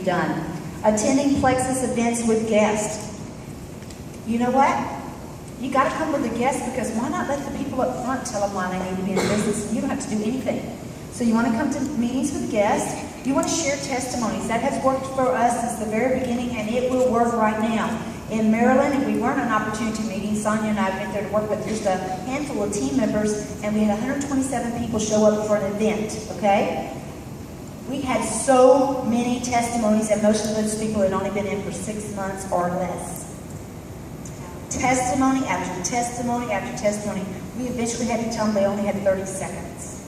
done. Attending Plexus events with guests. You know what? You got to come with a guest, because why not let the people up front tell them why they need to be in business? You don't have to do anything. So you want to come to meetings with guests. You want to share testimonies. That has worked for us since the very beginning, and it will work right now. In Maryland, if we weren't an opportunity meeting, Sonia and I went there to work with just a handful of team members, and we had 127 people show up for an event, okay? We had so many testimonies, and most of those people had only been in for 6 months or less. Testimony after testimony after testimony. We eventually had to tell them they only had 30 seconds.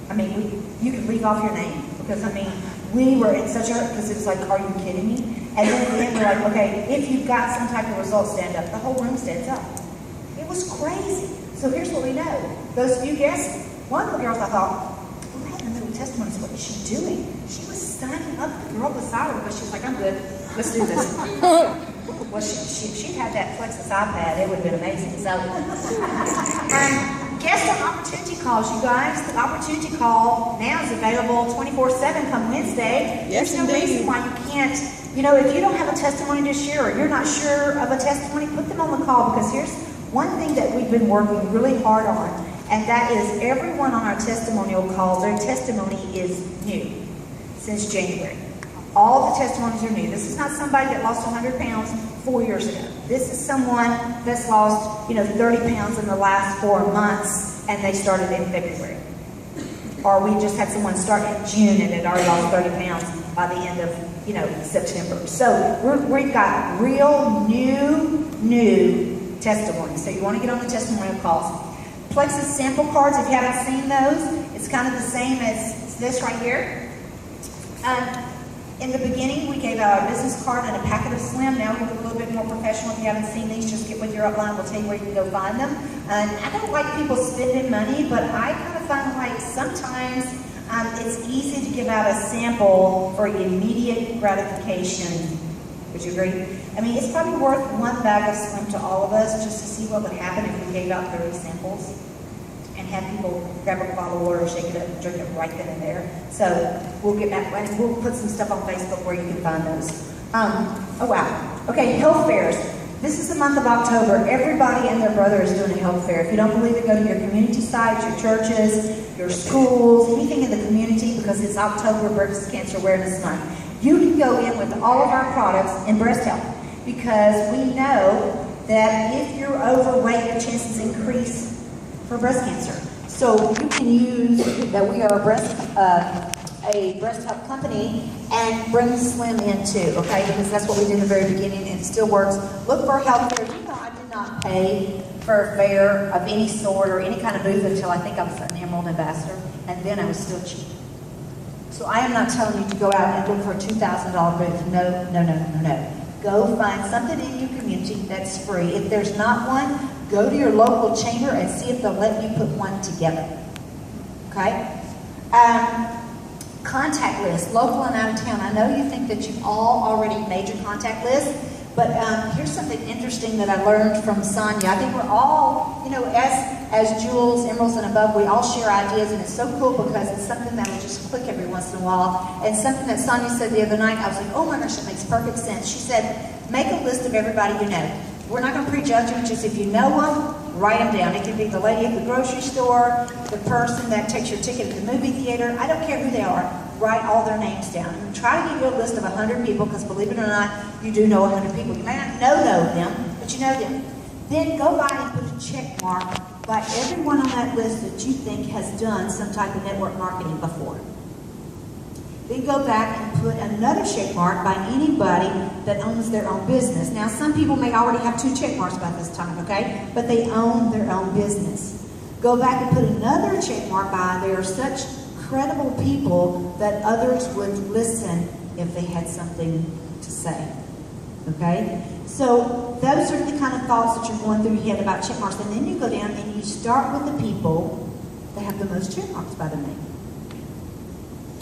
I mean, you could leave off your name, because, I mean, we were in such a, because it was like, are you kidding me? And then at the end, we're like, okay, if you've got some type of result, stand up. The whole room stands up. It was crazy. So here's what we know. Those few guests, one of the girls I thought, well, right in the middle of testimonies, what is she doing? She was signing up the girl beside her, because she was like, I'm good. Let's do this. Well, she'd had that Plexus iPad. It would have been amazing. So, guest on opportunity calls, you guys. The opportunity call now is available 24/7 come Wednesday. Yes, there's no reason why you can't, you know, if you don't have a testimony to share, or you're not sure of a testimony, put them on the call, because here's one thing that we've been working really hard on, and that is everyone on our testimonial calls, their testimony is new since January. All the testimonies are new. This is not somebody that lost 100 pounds 4 years ago. This is someone that's lost, 30 pounds in the last 4 months, and they started in February. Or we just had someone start in June and had already lost 30 pounds by the end of, September. So we've got real new testimonies. So you want to get on the testimonial calls. Plexus sample cards, if you haven't seen those, it's kind of the same as this right here. In the beginning, we gave out a business card and a packet of Slim. Now we look a little bit more professional. If you haven't seen these, just get with your upline. We'll tell you where you can go find them. And I don't like people spending money, but I kind of find like sometimes it's easy to give out a sample for immediate gratification. Would you agree? I mean, it's probably worth one bag of Slim to all of us just to see what would happen if we gave out 30 samples. And have people grab a bottle of water, shake it up, and drink it right then and there. So we'll get back, and we'll put some stuff on Facebook where you can find those. Oh wow. Okay, health fairs. This is the month of October. Everybody and their brother is doing a health fair. If you don't believe it, go to your community sites, your churches, your schools, anything in the community, because it's October, Breast Cancer Awareness Month. You can go in with all of our products in breast health, because we know that if you're overweight, your chances increase for breast cancer. So you can use that we are a breast health company and bring Slim in too, okay? Because that's what we did in the very beginning, and it still works. Look for a health fair. I did not pay for a fair of any sort or any kind of booth until I think I was an Emerald Ambassador, and then I was still cheap. So I am not telling you to go out and look for a $2,000 booth. No. Go find something in your community that's free. If there's not one, go to your local chamber and see if they'll let you put one together. Okay? Contact list, local and out of town. I know you think that you've all already made your contact list, but here's something interesting that I learned from Sonia. I think we're all, as jewels, emeralds, and above, we all share ideas, and it's so cool because it's something that will just click every once in a while. And something that Sonia said the other night, I was like, oh my gosh, it makes perfect sense. She said, make a list of everybody you know. We're not going to prejudge them, just if you know them, write them down. It can be the lady at the grocery store, the person that takes your ticket at the movie theater. I don't care who they are. Write all their names down. And try to give you a list of 100 people, because believe it or not, you do know 100 people. You may not know them, but you know them. Then go by and put a check mark by everyone on that list that you think has done some type of network marketing before. Then go back and put another check mark by anybody that owns their own business. Now, some people may already have 2 check marks by this time, okay? But they own their own business. Go back and put another check mark by. There are such credible people that others would listen if they had something to say, okay? So those are the kind of thoughts that you're going through your head about check marks. And then you go down and you start with the people that have the most check marks by their name.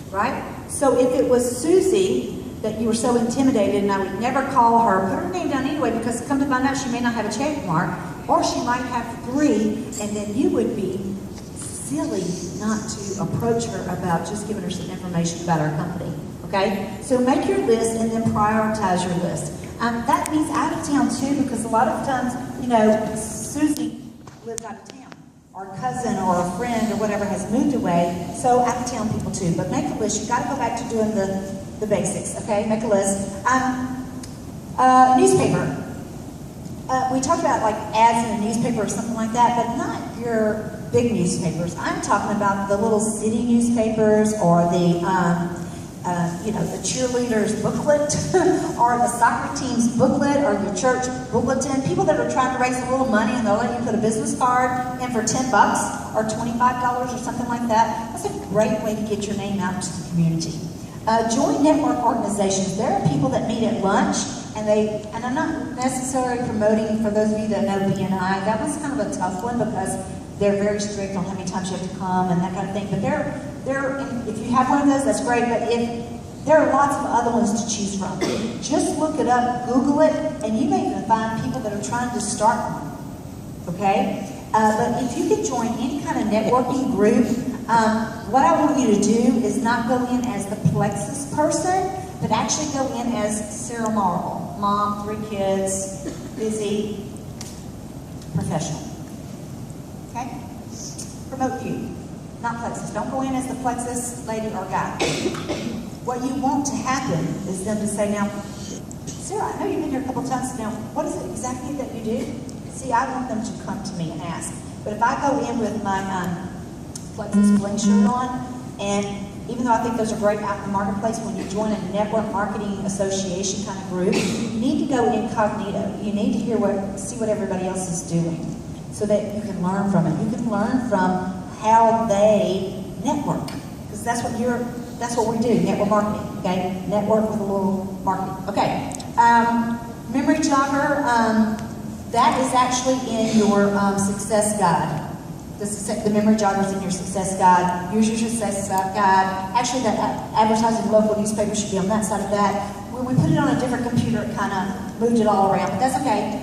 Right? So if it was Susie that you were so intimidated and I would never call her, put her name down anyway, because come to find out she may not have a check mark, or she might have 3, and then you would be silly not to approach her about just giving her some information about our company. okay? So make your list and then prioritize your list. That means out of town too, because a lot of times, you know, Susie lives out of town, or a cousin or a friend or whatever has moved away, so out of town people too. But make a list. You got to go back to doing the basics, okay? Make a list. Newspaper. We talked about like ads in a newspaper or something like that, but not your big newspapers. I'm talking about the little city newspapers, or the you know, the cheerleaders booklet, or the soccer team's booklet, or your church bulletin. People that are trying to raise a little money and they'll let you put a business card in for $10 or $25 or something like that. That's a great way to get your name out to the community. Join network organizations. There are people that meet at lunch, and I'm not necessarily promoting, for those of you that know BNI, that one's kind of a tough one because they're very strict on how many times you have to come and that kind of thing. But if you have one of those, that's great. But there are lots of other ones to choose from. Just look it up, Google it, and you may even find people that are trying to start one. Okay? But if you could join any kind of networking group, what I want you to do is not go in as the Plexus person, but actually go in as Sarah Marvel. Mom, 3 kids, busy, professional. Okay? Promote you, not Plexus. Don't go in as the Plexus lady or guy. What you want to happen is them to say, now, Sarah, I know you've been here a couple times now. What is it exactly that you do? See, I want them to come to me and ask. But if I go in with my Plexus bling shirt on, and even though I think those are great out in the marketplace, when you join a network marketing association kind of group, you need to go incognito. You need to see what everybody else is doing, so that you can learn from it. You can learn from how they network, because that's what we do, network marketing, okay? Network with a little marketing. Okay, memory jogger, that is actually in your success guide. The memory jogger is in your success guide. Use your success guide. Actually, that advertising local newspaper should be on that side of that. When we put it on a different computer, it kind of moved it all around, but that's okay.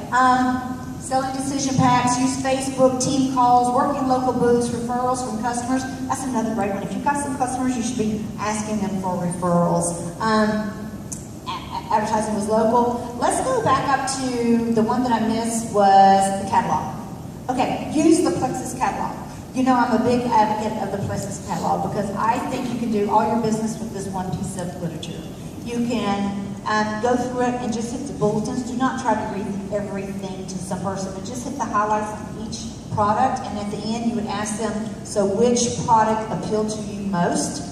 Selling decision packs, use Facebook, team calls, working local booths, referrals from customers. That's another great one. If you've got some customers, you should be asking them for referrals. Advertising was local. Let's go back up to the one that I missed was the catalog. Okay, use the Plexus catalog. You know, I'm a big advocate of the Plexus catalog because I think you can do all your business with this one piece of literature. You can go through it and just hit the bulletins. Do not try to read everything to some person, but just hit the highlights of each product, and at the end you would ask them, so which product appealed to you most?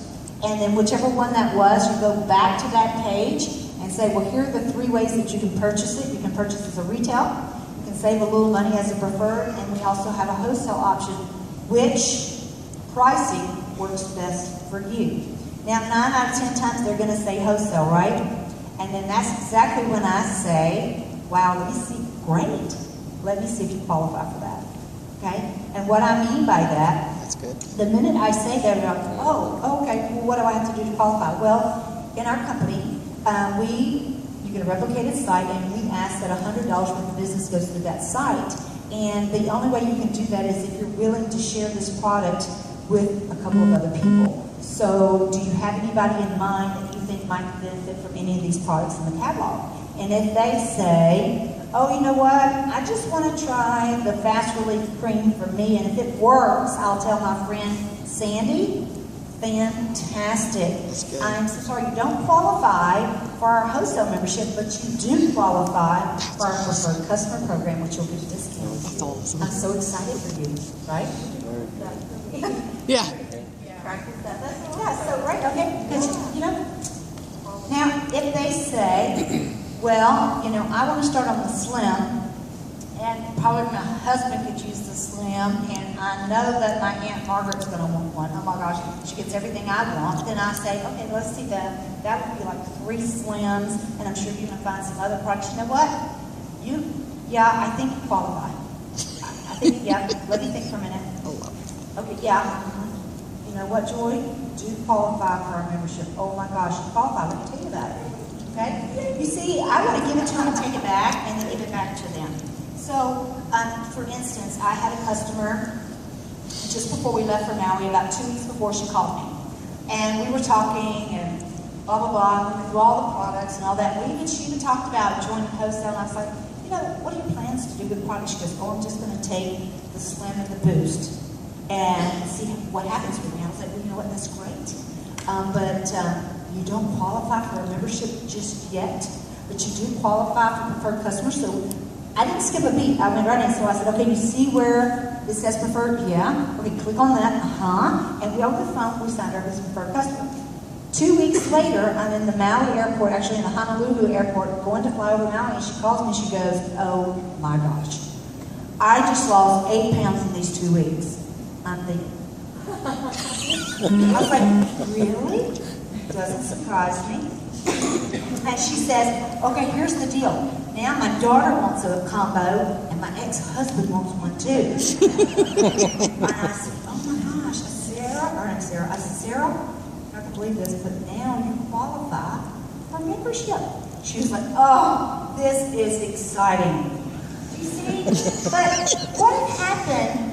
And then whichever one that was, you go back to that page and say, well, here are the 3 ways that you can purchase it. You can purchase as a retail, you can save a little money as a preferred, and we also have a wholesale option. Which pricing works best for you? Now, 9 out of 10 times they're going to say wholesale, right? And then that's exactly when I say, wow, let me see, great. Let me see if you qualify for that, okay? And what I mean by that, that's good. The minute I say that, they're like, oh, okay, well, what do I have to do to qualify? Well, in our company, you get a replicated site, and we ask that $100 worth of business goes through that site. And the only way you can do that is if you're willing to share this product with a couple of other people. So do you have anybody in mind that you think might benefit from any of these products in the catalog? And if they say, oh, you know what, I just want to try the Fast Relief Cream for me, and if it works, I'll tell my friend Sandy, fantastic. I'm so sorry, you don't qualify for our wholesale membership, but you do qualify for our preferred customer program, which you'll get a discount. I'm so excited for you, right? Yeah. Yeah, so right, okay, because, you know, now if they say, well, you know, I want to start on the slim, and probably my husband could use the slim, and I know that my Aunt Margaret's going to want one. Oh my gosh, she gets everything I want. Then I say, okay, let's see that. That would be like 3 slims, and I'm sure you're going to find some other products. You know what? Yeah, I think you qualify. I think, yeah, let me think for a minute. Okay, yeah. You know what, Joy? Do qualify for our membership. Oh my gosh, you qualify. Let me tell you about it. Okay? You see, I want to give it to them and take it back, and then give it back to them. So, for instance, I had a customer just before we left for Maui, about 2 weeks before she called me. And we were talking, and blah, blah, blah, and through all the products and all that. She even talked about joining wholesale, and I was like, you know, what are your plans to do with the product? She goes, oh, I'm just going to take the Slim and the Boost and see what happens with me. I was like, well, you know what, that's great. But you don't qualify for a membership just yet, but you do qualify for preferred customers. So I didn't skip a beat. I went right in. So I said, okay, you see where it says preferred? Yeah. Okay, click on that. And we over the phone, we signed her as a preferred customer. 2 weeks later, I'm in the Maui airport, actually in the Honolulu airport, going to fly over Maui, and she calls me and she goes, oh my gosh, I just lost 8 pounds in these 2 weeks. I'm thinking, I was like, really? Doesn't surprise me. And she says, okay, here's the deal. Now my daughter wants a combo, and my ex-husband wants one too. And I said, oh my gosh, I said, Sarah, I can believe this, but now you qualify for membership. She was like, oh, this is exciting. You see? But what had happened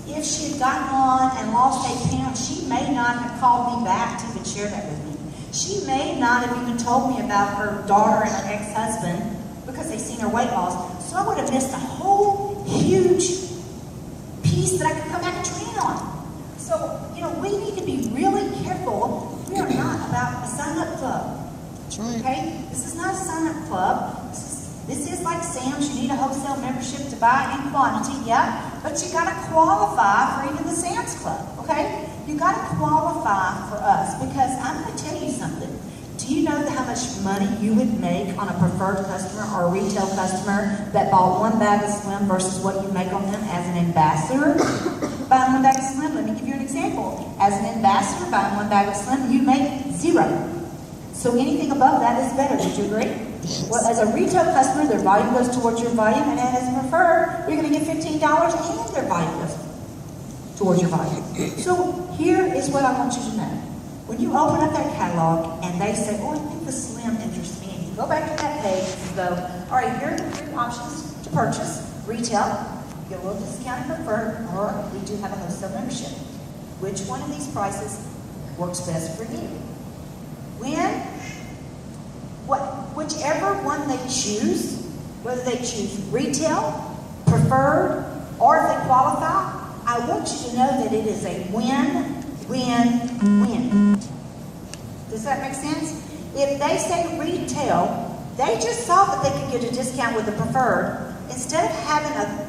if she had gotten on and lost 8 pounds? She may not have called me back to even share that with me. She may not have even told me about her daughter and her ex-husband because they seen her weight loss. So I would have missed a whole huge piece that I could come back and train on. So, you know, we need to be really careful. We are not about a sign-up club. That's right. Okay? This is not a sign-up club. This is like Sam's. You need a wholesale membership to buy in quantity, yeah? But you got to qualify for even the Sam's Club, okay? You got to qualify for us because I'm going to tell you something. Do you know how much money you would make on a preferred customer or a retail customer that bought 1 bag of Slim versus what you make on them as an ambassador? Buying 1 bag of Slim, let me give you an example. As an ambassador, buying 1 bag of Slim, you make 0. So anything above that is better. Did you agree? Well, as a retail customer, their volume goes towards your volume, and as a preferred, you're going to get $15 and their volume goes towards your volume. So here is what I want you to know. When you open up that catalog and they say, oh, I think the Slim interests me, and you go back to that page and you go, all right, here are the 3 options to purchase. Retail, get a little discount and preferred, or we do have a wholesale membership. Which one of these prices works best for you? Whichever one they choose, whether they choose retail, preferred, or if they qualify, I want you to know that it is a win, win, win. Does that make sense? If they say retail, they just saw that they could get a discount with the preferred. Instead of having a